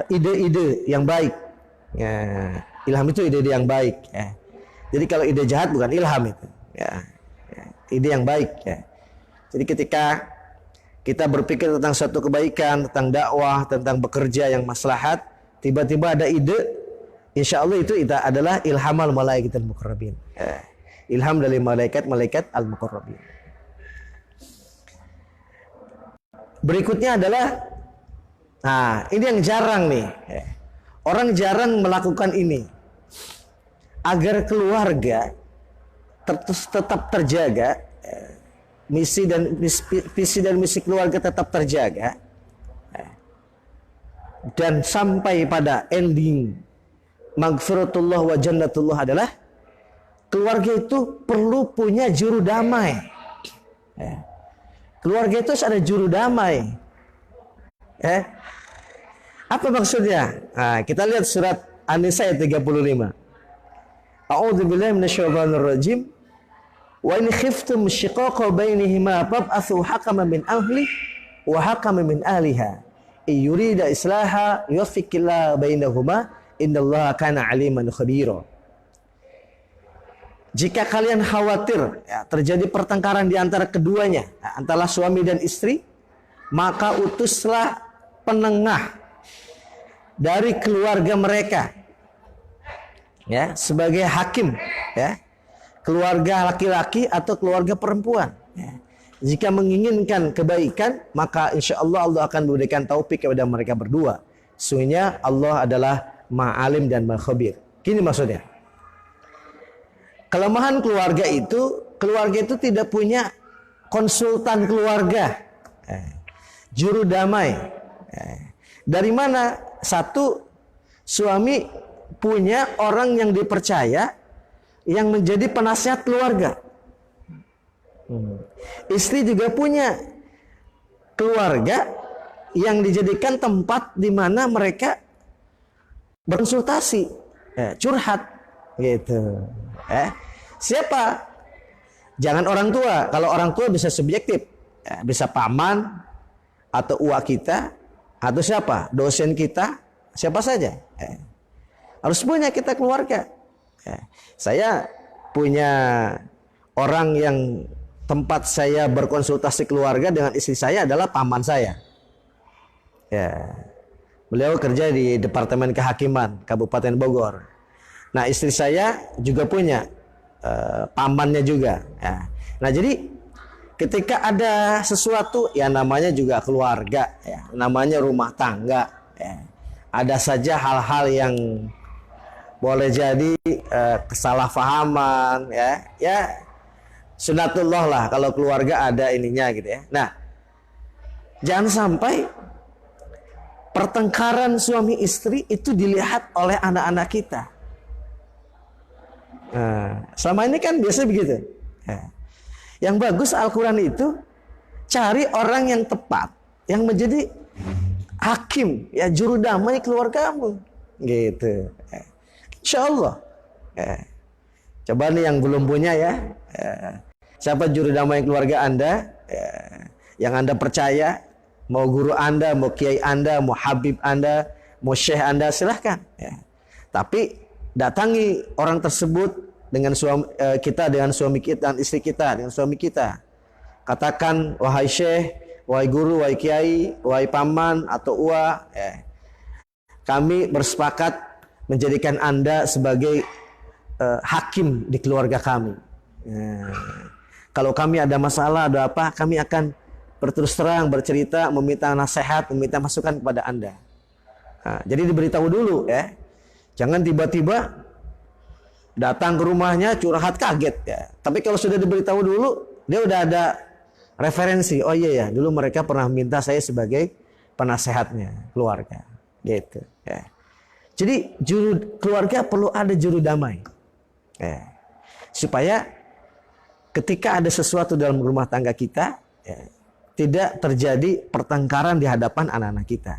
ide-ide yang baik. Ilham itu ide-ide yang baik. Jadi kalau ide jahat bukan ilham itu. Ide yang baik. Jadi ketika kita berpikir tentang suatu kebaikan, tentang dakwah, tentang bekerja yang maslahat, tiba-tiba ada ide, insya Allah itu adalah ilhamal malaikatil muqarrabin. Ilham dari malaikat al-muqarrabin. Berikutnya adalah, ini yang jarang nih. Orang jarang melakukan ini. Agar keluarga tetap terjaga, visi dan misi keluarga tetap terjaga, dan sampai pada ending maghfiratullah wa jannatullah adalah keluarga itu perlu punya juru damai. Keluarga itu harus ada juru damai. Apa maksudnya? Kita lihat surat An-Nisa ayat 35. A'udzubillahi minasyaitonir rajim. Wa in khiftum shiqaqa bainihima fab'athu hakaman min ahli wa hakaman min ahliha. Yurida islaha yuwaffiqillahu bainahuma innallaha kana aliman khabira. Jika kalian khawatir terjadi pertengkaran di antara keduanya, antara suami dan istri, maka utuslah penengah dari keluarga mereka, sebagai hakim, keluarga laki-laki atau keluarga perempuan. Jika menginginkan kebaikan, maka insya Allah Allah akan memberikan taufik kepada mereka berdua. Sesungguhnya Allah adalah Ma'alim dan Ma'khabir. Gini maksudnya. Kelemahan keluarga itu tidak punya konsultan keluarga, juru damai. Dari mana? Satu, suami punya orang yang dipercaya yang menjadi penasihat keluarga. Istri juga punya keluarga yang dijadikan tempat di mana mereka berkonsultasi, curhat, gitu. Siapa? Jangan orang tua. Kalau orang tua bisa subjektif, bisa paman atau uak kita atau siapa? Dosen kita, siapa saja. Harus punya kita keluarga. Saya punya orang yang tempat saya berkonsultasi keluarga dengan istri saya adalah paman saya. Beliau kerja di Departemen Kehakiman Kabupaten Bogor. Nah, istri saya juga punya pamannya juga. Ya. Nah, jadi ketika ada sesuatu, ya namanya juga keluarga, ya, namanya rumah tangga. Ya. Ada saja hal-hal yang boleh jadi kesalahpahaman, ya sunatullah lah kalau keluarga ada ininya gitu ya. Nah, jangan sampai pertengkaran suami istri itu dilihat oleh anak-anak kita. Nah, selama ini kan biasa begitu. Ya. Yang bagus Al-Quran itu cari orang yang tepat, yang menjadi hakim, ya juru damai keluargamu, gitu. Insya Allah. Coba nih yang belum punya ya. Siapa juru damai keluarga Anda? Yang Anda percaya, mau guru Anda, mau kiai Anda, mau habib Anda, mau syekh Anda, silahkan. Tapi datangi orang tersebut dengan suami kita, dengan suami kita, dan istri kita, dengan suami kita. Katakan, wahai syekh, wahai guru, wahai kiai, wahai paman atau uwa, kami bersepakat menjadikan Anda sebagai hakim di keluarga kami. Kalau kami ada masalah, ada apa, kami akan berterus terang, bercerita, meminta nasihat, meminta masukan kepada Anda. Nah, jadi diberitahu dulu ya. Jangan tiba-tiba datang ke rumahnya curhat kaget ya. Tapi kalau sudah diberitahu dulu, dia udah ada referensi. Oh iya ya, dulu mereka pernah minta saya sebagai penasehatnya keluarga. Gitu ya. Jadi keluarga perlu ada juru damai. Ya. Supaya ketika ada sesuatu dalam rumah tangga kita, ya, tidak terjadi pertengkaran di hadapan anak-anak kita.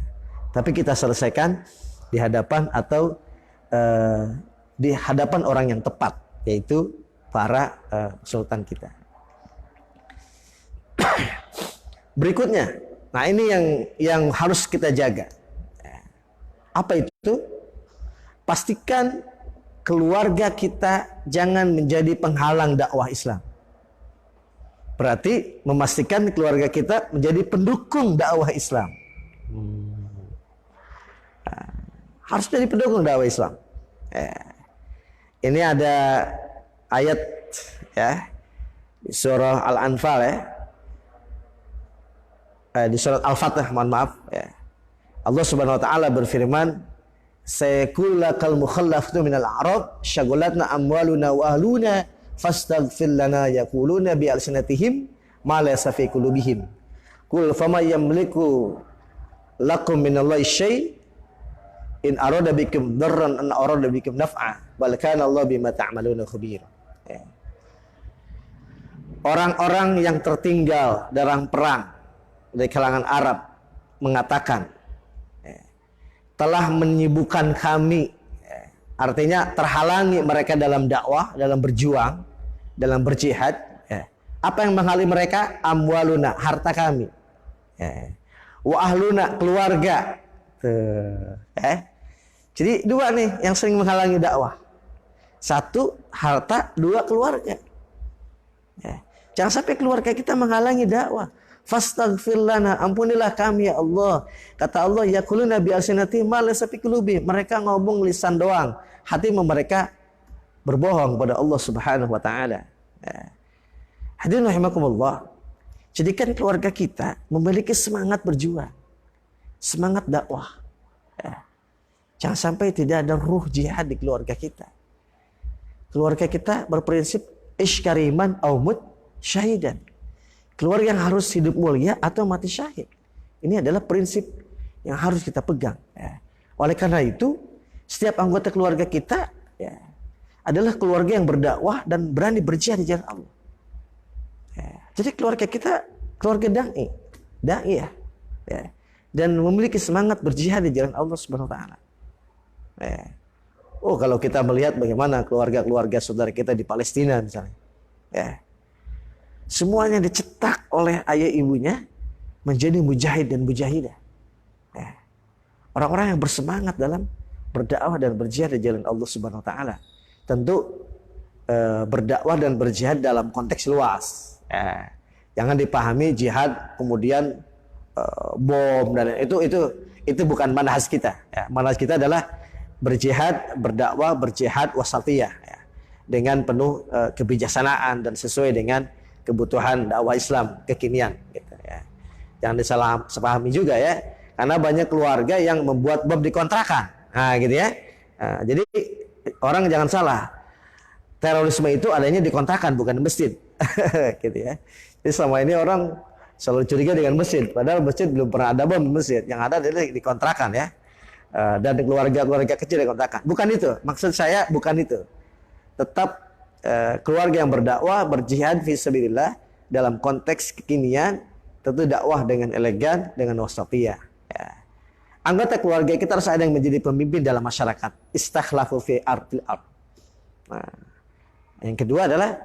Tapi kita selesaikan di hadapan atau di hadapan orang yang tepat, yaitu para sultan kita. Berikutnya, nah ini yang harus kita jaga. Apa itu? Pastikan keluarga kita jangan menjadi penghalang dakwah Islam. Berarti memastikan keluarga kita menjadi pendukung dakwah Islam. Harus jadi pendukung dakwah Islam. Ini ada ayat ya di surah Al-Anfal ya. Di surat Al-Fatih, mohon maaf ya. Allah Subhanahu wa taala berfirman, "Sayaqulakal mukhallafatu minal a'rab syaghalatna amwaluna wa ahluna fastaghfir lana yaquluna bi alsinatihim ma laysa fi qulubihim. Qul faman yamliku lakum minallahi syai' in arada bikum darran an arada bikum naf'a bal kana Allah bima ta'maluna khabir." Orang-orang yang tertinggal dalam perang dari kalangan Arab mengatakan, telah menyibukkan kami, artinya terhalangi mereka dalam dakwah, dalam berjuang, dalam berjihad. Apa yang menghalangi mereka? Amwaluna, harta kami, wa ahluna, keluarga. Jadi dua nih yang sering menghalangi dakwah. Satu, harta. Dua, keluarga. Jangan sampai keluarga kita menghalangi dakwah. Fastaghfir lana, ampunilah kami ya Allah. Kata Allah, yaquluna bi alsinatihim ma laysa fi qulubihim. Mereka ngomong lisan doang, hati mereka berbohong kepada Allah Subhanahu wa taala. Hadirin rahimakumullah. Jadikan keluarga kita memiliki semangat berjuang, semangat dakwah. Jangan sampai tidak ada ruh jihad di keluarga kita. Keluarga kita berprinsip iskariman au mut syahidan. Keluarga yang harus hidup mulia atau mati syahid. Ini adalah prinsip yang harus kita pegang. Oleh karena itu, setiap anggota keluarga kita adalah keluarga yang berdakwah dan berani berjihad di jalan Allah. Jadi keluarga kita keluarga da'i ya. Dan memiliki semangat berjihad di jalan Allah Subhanahu wa taala. Oh, kalau kita melihat bagaimana keluarga-keluarga saudara kita di Palestina misalnya. Semuanya dicetak oleh ayah ibunya menjadi mujahid dan mujahidah. Orang-orang yang bersemangat dalam berdakwah dan berjihad di jalan Allah Subhanahu wa taala. Tentu berdakwah dan berjihad dalam konteks luas. Jangan dipahami jihad kemudian bom dan itu bukan manhaj kita. Manhaj kita adalah berjihad, berdakwah, berjihad wasatiyah ya, dengan penuh kebijaksanaan dan sesuai dengan kebutuhan dakwah Islam kekinian gitu ya. Jangan disalah sepahami juga ya, karena banyak keluarga yang membuat bab di kontrakan. Nah, gitu ya. Nah, jadi orang jangan salah. Terorisme itu adanya di kontrakan, bukan di masjid. Gitu ya. Jadi selama ini orang selalu curiga dengan masjid, padahal masjid belum pernah ada bom di masjid. Yang ada adalah di kontrakan ya. Dan keluarga-keluarga kecil di kontrakan. Bukan itu. Maksud saya bukan itu. Tetap keluarga yang berdakwah, berjihad fi sabilillah dalam konteks kekinian, tentu dakwah dengan elegan, dengan wasatiyah. Ya. Anggota keluarga kita harus ada yang menjadi pemimpin dalam masyarakat. Istakhlafu fi ardil ard. Nah, yang kedua adalah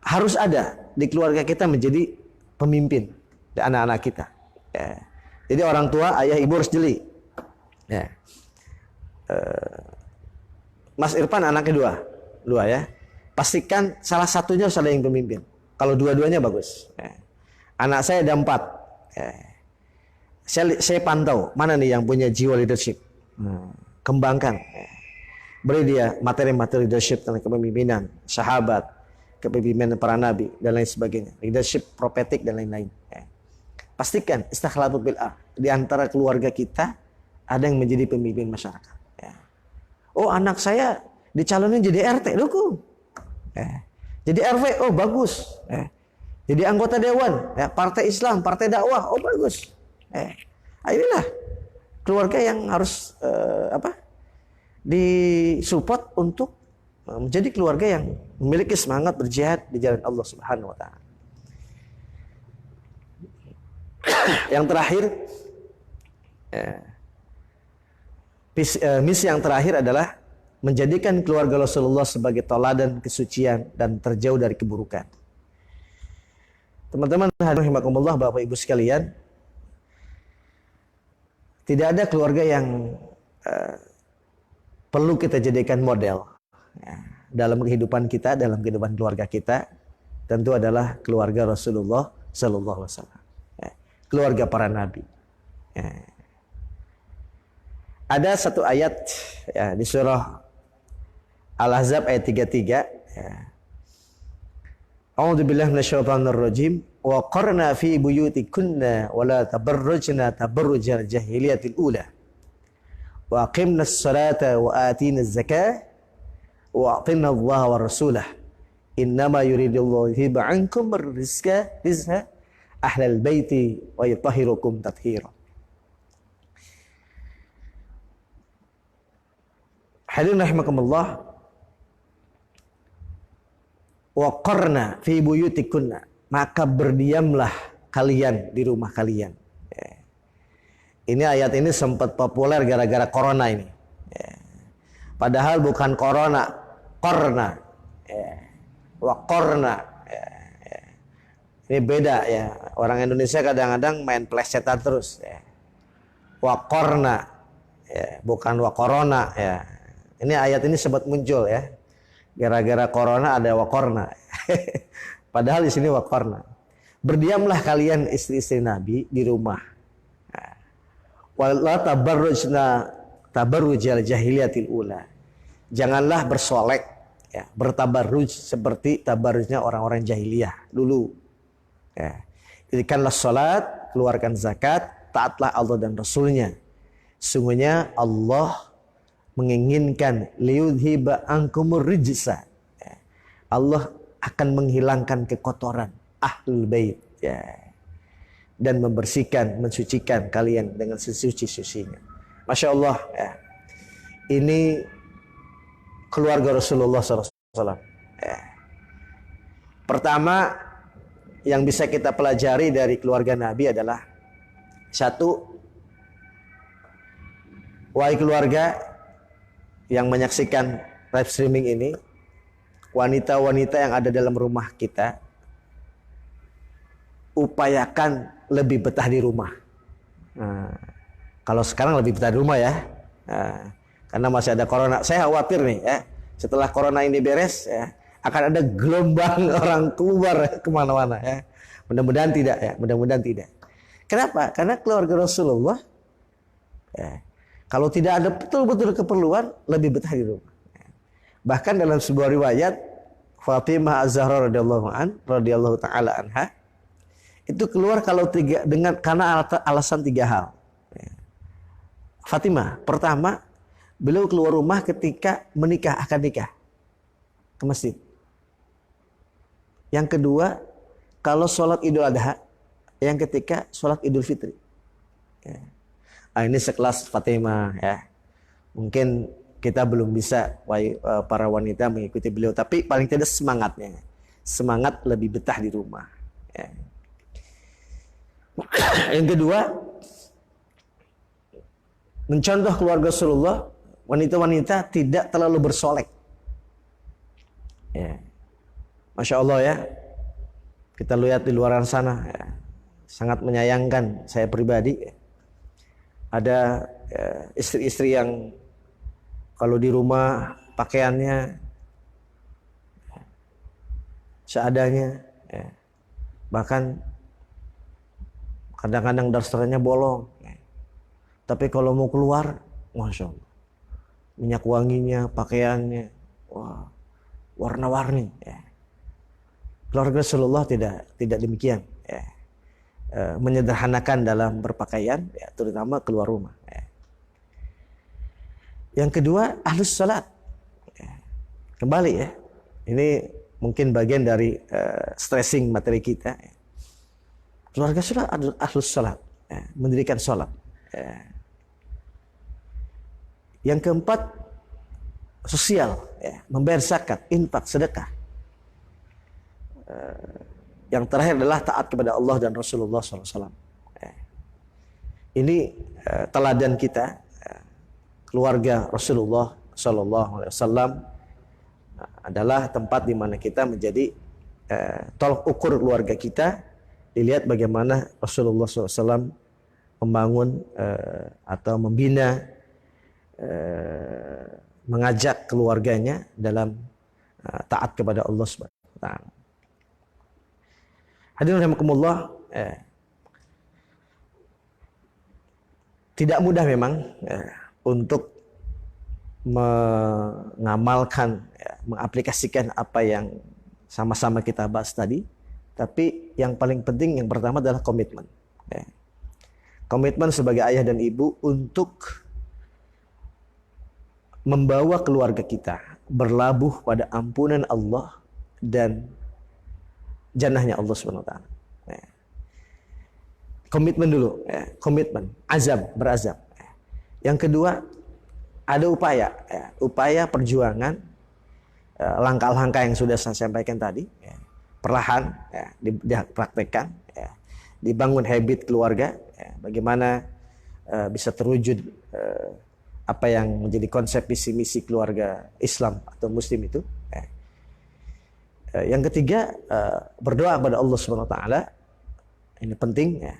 harus ada di keluarga kita menjadi pemimpin di anak-anak kita. Ya. Jadi orang tua, ayah, ibu harus jeli. Ya. Mas Irfan anak kedua, ya. Pastikan salah satunya harus ada yang pemimpin. Kalau dua-duanya bagus. Ya. Anak saya ada 4. Ya. Saya pantau mana nih yang punya jiwa leadership. Kembangkan. Ya. Beri dia materi-materi leadership tentang kepemimpinan, sahabat, kepemimpinan para nabi dan lain sebagainya, leadership prophetic dan lain-lain. Ya. Pastikan istakhlafu bil ard, di antara keluarga kita ada yang menjadi pemimpin masyarakat. Ya. Oh, anak saya dicalonin jadi RT, dukung. Ya. Jadi RW, oh bagus. Ya. Jadi anggota dewan, ya, partai Islam, partai dakwah, oh bagus. Inilah keluarga yang harus disupport untuk menjadi keluarga yang memiliki semangat berjihad di jalan Allah Subhanahu wa taala. Yang terakhir, misi yang terakhir adalah menjadikan keluarga Rasulullah sebagai teladan kesucian dan terjauh dari keburukan. Teman-teman rahimakumullah, Bapak Ibu sekalian, tidak ada keluarga yang perlu kita jadikan model ya, dalam kehidupan kita, dalam kehidupan keluarga kita, tentu adalah keluarga Rasulullah Sallallahu Alaihi Wasallam, ya, keluarga para nabi. Ya. Ada satu ayat ya, di surah Al-Ahzab ayat 33. Ya. A'udzubillahi minasyaitonir rajim. Wa qarna fi buyutikunna wa la tabarrujna tabarrujal jahiliyatil ula. Wa aqimnas salata wa atinaz zakah wa atina Allah wa rasulah. Innama yuridullahu yuhibbu ankum rizqa ahlal baiti wa yutahhirukum tathira. Hadirin rahimakumullah, wa qarna fi buyutikunna, maka berdiamlah kalian di rumah kalian. Ini ayat ini sempat populer gara-gara corona ini. Padahal bukan corona, qarna. Wa qarna. Ini beda ya. Orang Indonesia kadang-kadang main plesetan terus. Wa qarna. Bukan wa corona ya. Ini ayat ini sempat muncul ya. Gara-gara corona ada wa qarna. Padahal di sini wa qarna. Berdiamlah kalian istri-istri Nabi di rumah. Wala tabarrujna tabarrujal jahiliyatil ula. Janganlah bersolek ya, bertabarruj seperti tabarrujnya orang-orang jahiliyah dulu. Ya. Dirikanlah salat, keluarkan zakat, taatlah Allah dan Rasulnya. Sungguhnya Allah menginginkan liyudhiba ankumur rijsa. Ya. Allah akan menghilangkan kekotoran ahlul bait ya, dan membersihkan, mensucikan kalian dengan sesuci-sucinya. Masya Allah ya. Ini keluarga Rasulullah SAW ya. Pertama yang bisa kita pelajari dari keluarga Nabi adalah, satu, wahai keluarga yang menyaksikan live streaming ini, wanita-wanita yang ada dalam rumah kita, upayakan lebih betah di rumah. Nah, kalau sekarang lebih betah di rumah ya, nah, karena masih ada corona. Saya khawatir nih ya, setelah corona ini beres ya, akan ada gelombang orang keluar kemana-mana ya. Mudah-mudahan tidak ya, mudah-mudahan tidak. Kenapa? Karena keluarga Rasulullah ya, Kalau tidak ada betul-betul keperluan, lebih betah di rumah. Bahkan dalam sebuah riwayat, Fatimah Az-Zahra radhiyallahu taala anha itu keluar karena alasan 3 hal. Fatimah, pertama, beliau keluar rumah ketika akan nikah ke masjid. Yang kedua, kalau sholat Idul Adha, yang ketiga sholat Idul Fitri. Ya. Ini sekelas Fatimah ya. Mungkin kita belum bisa para wanita mengikuti beliau, tapi paling tidak semangat lebih betah di rumah. Ya. Yang kedua, mencontoh keluarga Rasulullah, wanita-wanita tidak terlalu bersolek. Ya. Masya Allah ya, kita lihat di luar sana ya, sangat menyayangkan saya pribadi. Ada istri-istri yang kalau di rumah pakaiannya seadanya, ya. Bahkan kadang-kadang dasternya bolong. Ya. Tapi kalau mau keluar, Masya Allah, minyak wanginya, pakaiannya, wah, warna-warni. Ya. Keluarga Rasulullah tidak demikian. Ya. Menyederhanakan dalam berpakaian, ya, terutama keluar rumah. Ya. Yang kedua, ahlus salat. Ya. Kembali ya, ini mungkin bagian dari stressing materi kita. Ya. Keluarga salat, ahlus salat, ya, mendirikan salat. Ya. Yang keempat, sosial, ya, membayar zakat, infak, sedekah. Yang terakhir adalah taat kepada Allah dan Rasulullah SAW. Ini teladan kita, keluarga Rasulullah SAW adalah tempat di mana kita menjadi tolok ukur keluarga kita. Dilihat bagaimana Rasulullah SAW membangun atau membina, mengajak keluarganya dalam taat kepada Allah Subhanahu wa taala. Hadirin rahimakumullah, tidak mudah memang untuk mengamalkan, mengaplikasikan apa yang sama-sama kita bahas tadi. Tapi yang paling penting, yang pertama adalah komitmen. Komitmen sebagai ayah dan ibu untuk membawa keluarga kita berlabuh pada ampunan Allah dan jannahnya Allah Subhanahu wa taala. Komitmen dulu, komitmen, berazam. Yang kedua, ada upaya perjuangan, langkah-langkah yang sudah saya sampaikan tadi, perlahan dipraktekkan, dibangun habit keluarga, bagaimana bisa terwujud apa yang menjadi konsep visi misi keluarga Islam atau Muslim itu. Yang ketiga, berdoa kepada Allah Subhanahu wa taala. Ini penting ya.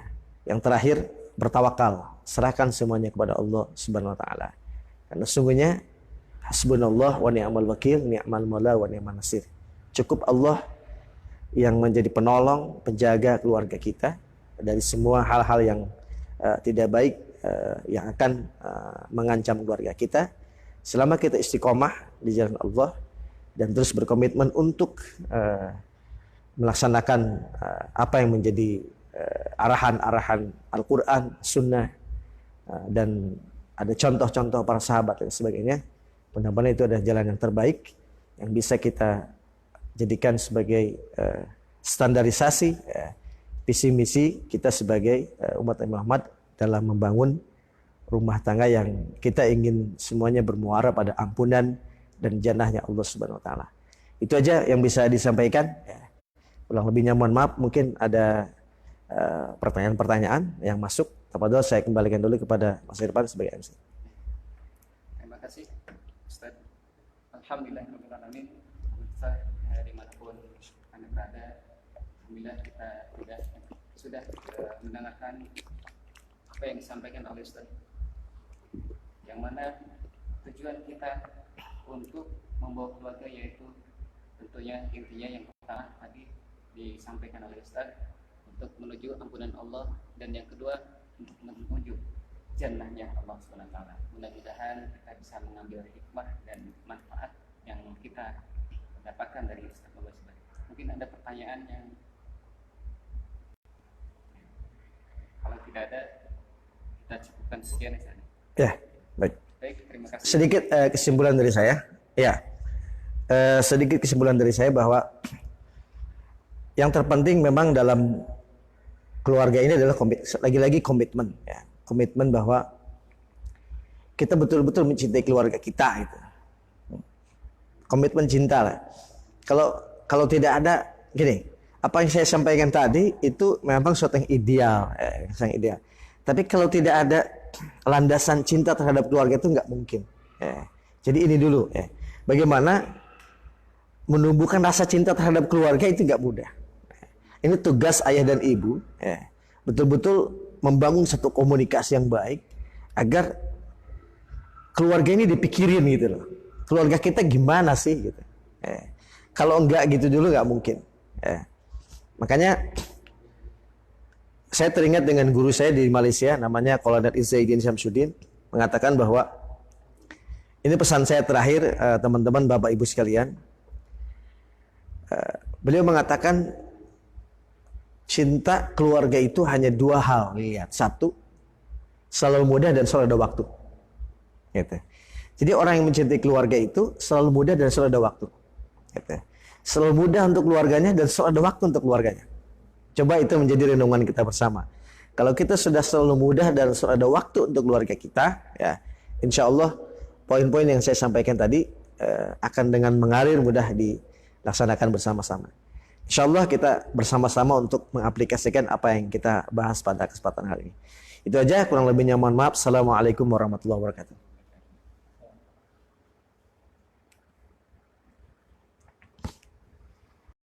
Yang terakhir, bertawakal, serahkan semuanya kepada Allah Subhanahu wa taala. Karena sesungguhnya hasbunallah wa ni'mal wakil, ni'mal maula wa ni'man nasir. Cukup Allah yang menjadi penolong, penjaga keluarga kita dari semua hal-hal yang tidak baik yang akan mengancam keluarga kita. Selama kita istiqomah di jalan Allah dan terus berkomitmen untuk melaksanakan apa yang menjadi arahan-arahan Al-Quran, Sunnah, dan ada contoh-contoh para sahabat dan sebagainya. Mudah-mudahan itu adalah jalan yang terbaik yang bisa kita jadikan sebagai standarisasi visi misi kita sebagai umat Muhammad dalam membangun rumah tangga yang kita ingin semuanya bermuara pada ampunan dan jannahnya Allah Subhanahu wa taala. Itu aja yang bisa disampaikan. Kurang lebihnya mohon maaf, mungkin ada pertanyaan-pertanyaan yang masuk. Tafadhol, saya kembalikan dulu kepada Mas Irfan sebagai MC. Terima kasih Ustaz. Alhamdulillahirabbil alamin. Pemirsa dimanapun Anda berada, alhamdulillah kita sudah mendengarkan apa yang disampaikan oleh Ustaz. Yang mana tujuan kita untuk membawa keluarga yaitu tentunya intinya yang pertama tadi disampaikan oleh Ustaz, untuk menuju ampunan Allah, dan yang kedua untuk menuju jannahnya Allah SWT. Mudah-mudahan kita bisa mengambil hikmah dan manfaat yang kita dapatkan dari Ustaz Abu Basir. Mungkin ada pertanyaan yang kalau tidak ada kita cukupkan sekian ya. Ya, baik. Baik, terima kasih. Sedikit kesimpulan dari saya. Ya, sedikit kesimpulan dari saya bahwa yang terpenting memang dalam keluarga ini adalah lagi-lagi komitmen. Ya. Komitmen bahwa kita betul-betul mencintai keluarga kita. Gitu. Komitmen cinta lah. Kalau tidak ada, gini, apa yang saya sampaikan tadi itu memang sesuatu yang ideal, sangat ideal. Tapi kalau tidak ada landasan cinta terhadap keluarga itu nggak mungkin. Jadi ini dulu, bagaimana menumbuhkan rasa cinta terhadap keluarga itu nggak mudah. Ini tugas ayah dan ibu, betul-betul membangun satu komunikasi yang baik agar keluarga ini dipikirin gitu loh. Keluarga kita gimana sih gitu. Kalau enggak gitu dulu nggak mungkin. Makanya saya teringat dengan guru saya di Malaysia, namanya Qoladat Izzaidin Syamsuddin, mengatakan bahwa ini pesan saya terakhir, teman-teman, bapak ibu sekalian. Beliau mengatakan cinta keluarga itu hanya dua hal. Lihat, satu, selalu mudah dan selalu ada waktu. Gitu. Jadi orang yang mencintai keluarga itu selalu mudah dan selalu ada waktu. Gitu. Selalu mudah untuk keluarganya dan selalu ada waktu untuk keluarganya. Coba itu menjadi renungan kita bersama. Kalau kita sudah selalu mudah dan selalu ada waktu untuk keluarga kita, ya, insya Allah poin-poin yang saya sampaikan tadi akan dengan mengalir mudah dilaksanakan bersama-sama. Insya Allah kita bersama-sama untuk mengaplikasikan apa yang kita bahas pada kesempatan hari ini. Itu aja, kurang lebihnya mohon maaf. Assalamualaikum warahmatullahi wabarakatuh.